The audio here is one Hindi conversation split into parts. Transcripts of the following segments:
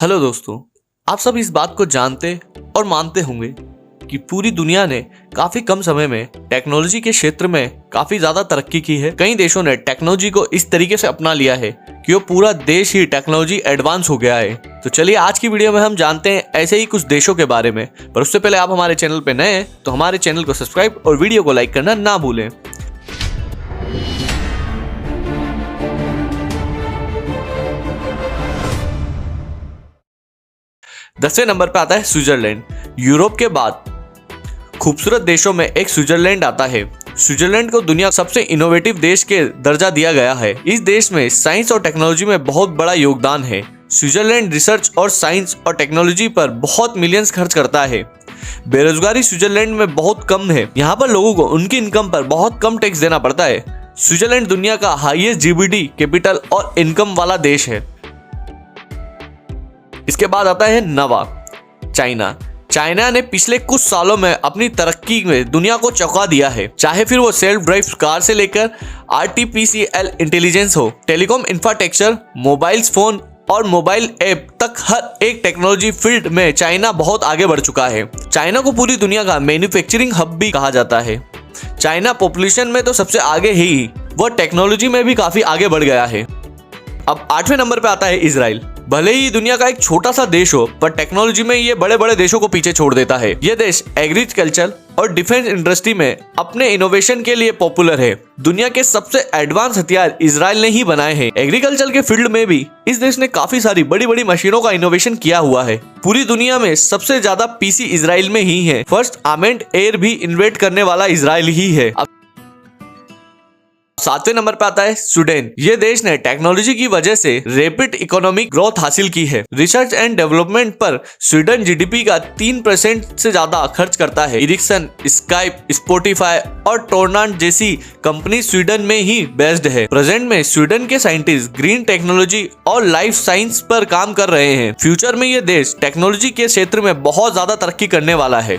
हेलो दोस्तों, आप सब इस बात को जानते और मानते होंगे कि पूरी दुनिया ने काफी कम समय में टेक्नोलॉजी के क्षेत्र में काफी ज्यादा तरक्की की है। कई देशों ने टेक्नोलॉजी को इस तरीके से अपना लिया है कि वो पूरा देश ही टेक्नोलॉजी एडवांस हो गया है। तो चलिए आज की वीडियो में हम जानते हैं ऐसे ही कुछ देशों के बारे में। पर उससे पहले आप हमारे चैनल पे नए हैं तो हमारे चैनल को सब्सक्राइब और वीडियो को लाइक करना ना भूलें। 10वें नंबर पे आता है स्विट्जरलैंड। यूरोप के बाद खूबसूरत देशों में एक स्विट्जरलैंड आता है। स्विट्जरलैंड को दुनिया का सबसे इनोवेटिव देश के दर्जा दिया गया है। इस देश में साइंस और टेक्नोलॉजी में बहुत बड़ा योगदान है। स्विट्जरलैंड रिसर्च और साइंस और टेक्नोलॉजी पर बहुत मिलियंस खर्च करता है। बेरोजगारी स्विट्जरलैंड में बहुत कम है। यहाँ पर लोगों को उनकी इनकम पर बहुत कम टैक्स देना पड़ता है। स्विट्जरलैंड दुनिया का हाईएस्ट जीडीपी कैपिटल और इनकम वाला देश है। इसके बाद आता है नवा चाइना। चाइना ने पिछले कुछ सालों में अपनी तरक्की में दुनिया को चौंका दिया है। चाहे फिर वो सेल्फ ड्राइव कार से लेकर आर्टिफिशियल इंटेलिजेंस हो, टेलीकॉम इंफ्रास्ट्रक्चर, मोबाइल फोन और मोबाइल ऐप तक, हर एक टेक्नोलॉजी फील्ड में चाइना बहुत आगे बढ़ चुका है। चाइना को पूरी दुनिया का मैन्युफैक्चरिंग हब भी कहा जाता है। चाइना पॉपुलेशन में तो सबसे आगे ही, वह टेक्नोलॉजी में भी काफी आगे बढ़ गया है। अब 8वें नंबर पे आता है इजराइल। भले ही दुनिया का एक छोटा सा देश हो, पर टेक्नोलॉजी में ये बड़े बड़े देशों को पीछे छोड़ देता है। ये देश एग्रीकल्चर और डिफेंस इंडस्ट्री में अपने इनोवेशन के लिए पॉपुलर है। दुनिया के सबसे एडवांस हथियार इजराइल ने ही बनाए हैं। एग्रीकल्चर के फील्ड में भी इस देश ने काफी सारी बड़ी बड़ी मशीनों का इनोवेशन किया हुआ है। पूरी दुनिया में सबसे ज्यादा पीसी इजराइल में ही है। फर्स्ट आर्मेड एयर भी इन्वेंट करने वाला इजराइल ही है। 7वें नंबर पे आता है स्वीडन। ये देश ने टेक्नोलॉजी की वजह से रैपिड इकोनॉमिक ग्रोथ हासिल की है। रिसर्च एंड डेवलपमेंट पर स्वीडन जीडीपी का 3% से ज्यादा खर्च करता है। इरिक्सन, स्काइप, स्पॉटिफाई और टोर्नाट जैसी कंपनी स्वीडन में ही बेस्ड है। प्रेजेंट में स्वीडन के साइंटिस्ट ग्रीन टेक्नोलॉजी और लाइफ साइंस पर काम कर रहे हैं। फ्यूचर में ये देश टेक्नोलॉजी के क्षेत्र में बहुत ज्यादा तरक्की करने वाला है।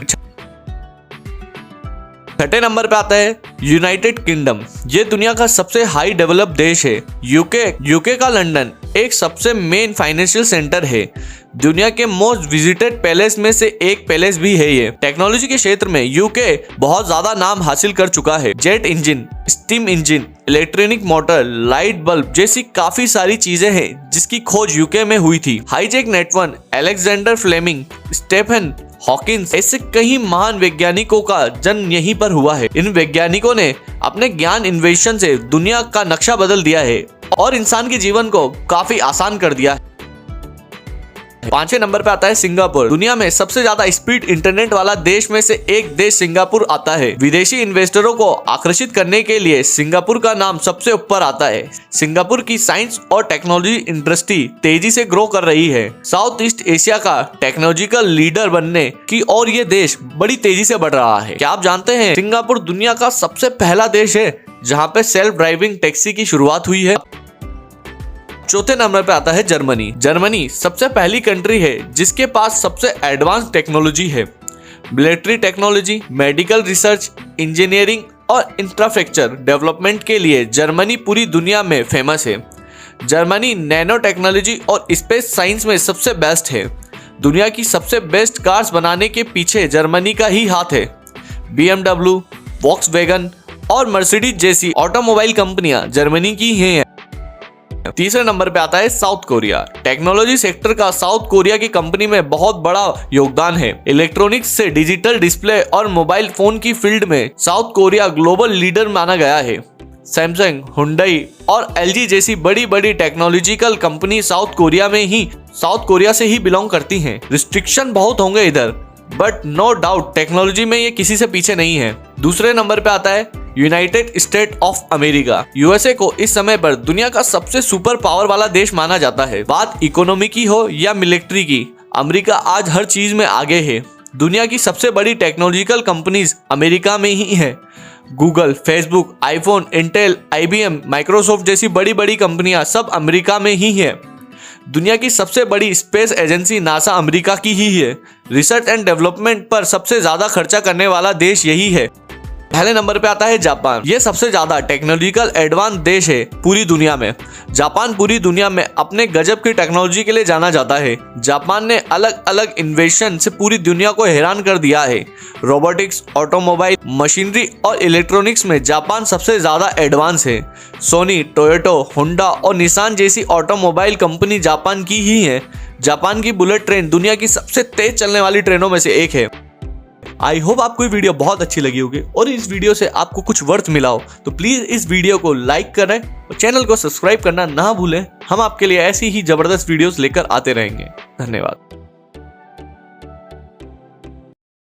6ठे नंबर पे आता है यूनाइटेड किंगडम। ये दुनिया का सबसे हाई डेवलप देश है। यूके का लंदन एक सबसे मेन फाइनेंशियल सेंटर है। दुनिया के मोस्ट विजिटेड पैलेस में से एक पैलेस भी है ये। टेक्नोलॉजी के क्षेत्र में यूके बहुत ज्यादा नाम हासिल कर चुका है। Jet engine, steam engine, electronic motor, light bulb जैसी काफी सारी चीजें हैं जिसकी खोज यूके में हुई थी। Hijack network, Alexander Fleming, Stephen Hawkins, ऐसे कई महान वैज्ञानिकों का जन्म यहीं पर हुआ है। इन वैज्ञानिकों ने अपने ज्ञान इन्वेंशन से दुनिया का नक्शा बदल दिया है और इंसान के जीवन को काफी आसान कर दिया है। 5वें नंबर पे आता है सिंगापुर। दुनिया में सबसे ज्यादा स्पीड इंटरनेट वाला देश में से एक देश सिंगापुर आता है। विदेशी इन्वेस्टरों को आकर्षित करने के लिए सिंगापुर का नाम सबसे ऊपर आता है। सिंगापुर की साइंस और टेक्नोलॉजी इंडस्ट्री तेजी से ग्रो कर रही है। साउथ ईस्ट एशिया का टेक्नोलॉजिकल लीडर बनने की और ये देश बड़ी तेजी से बढ़ रहा है। क्या आप जानते हैं सिंगापुर दुनिया का सबसे पहला देश है जहाँ पे सेल्फ ड्राइविंग टैक्सी की शुरुआत हुई है। 4थे नंबर पे आता है जर्मनी। जर्मनी सबसे पहली कंट्री है जिसके पास सबसे एडवांस टेक्नोलॉजी है। Military technology, medical research, engineering और इंफ्रास्ट्रक्चर डेवलपमेंट के लिए जर्मनी पूरी दुनिया में फेमस है। जर्मनी नैनो टेक्नोलॉजी और स्पेस साइंस में सबसे बेस्ट है। दुनिया की सबसे बेस्ट कार्स बनाने के पीछे जर्मनी का ही हाथ है। BMW, वॉक्सवैगन और मर्सिडीज जैसी ऑटोमोबाइल कंपनियां जर्मनी की ही हैं। 3रे नंबर पे आता है साउथ कोरिया। टेक्नोलॉजी सेक्टर का साउथ कोरिया की कंपनी में बहुत बड़ा योगदान है। इलेक्ट्रॉनिक्स से डिजिटल डिस्प्ले और मोबाइल फोन की फील्ड में साउथ कोरिया ग्लोबल लीडर माना गया है। सैमसंग, हुंडई और LG जैसी बड़ी बड़ी टेक्नोलॉजिकल कंपनी साउथ कोरिया से ही बिलोंग करती हैं। रिस्ट्रिक्शन बहुत होंगे इधर, बट नो डाउट टेक्नोलॉजी में ये किसी से पीछे नहीं है। 2रे नंबर पे आता है United state of America. USA को इस समय पर दुनिया का सबसे सुपर पावर वाला देश माना जाता है। बात इकोनॉमी की हो या मिलिट्री की, अमेरिका आज हर चीज में आगे है। दुनिया की सबसे बड़ी टेक्नोलॉजिकल कंपनीज अमेरिका में ही है। Google, Facebook, iPhone, Intel, IBM, Microsoft जैसी बड़ी बड़ी कंपनियां सब अमेरिका में ही है। दुनिया की सबसे बड़ी स्पेस एजेंसी नासा अमेरिका की ही है। रिसर्च एंड डेवलपमेंट पर सबसे ज्यादा खर्चा करने वाला देश यही है। पहले नंबर पे आता है जापान। ये सबसे ज्यादा टेक्नोलॉजिकल एडवांस देश है पूरी दुनिया में। जापान पूरी दुनिया में अपने गजब की टेक्नोलॉजी के लिए जाना जाता है। जापान ने अलग अलग इन्वेंशन से पूरी दुनिया को हैरान कर दिया है। रोबोटिक्स, ऑटोमोबाइल, मशीनरी और इलेक्ट्रॉनिक्स में जापान सबसे ज्यादा एडवांस है। सोनी, टोयोटो, होंडा और निसान जैसी ऑटोमोबाइल कंपनी जापान की ही है। जापान की बुलेट ट्रेन दुनिया की सबसे तेज चलने वाली ट्रेनों में से एक है। आई होप आपको ये वीडियो बहुत अच्छी लगी होगी और इस वीडियो से आपको कुछ वर्थ मिला हो तो प्लीज इस वीडियो को लाइक करें और चैनल को सब्सक्राइब करना ना भूलें। हम आपके लिए ऐसी ही जबरदस्त वीडियोस लेकर आते रहेंगे। धन्यवाद।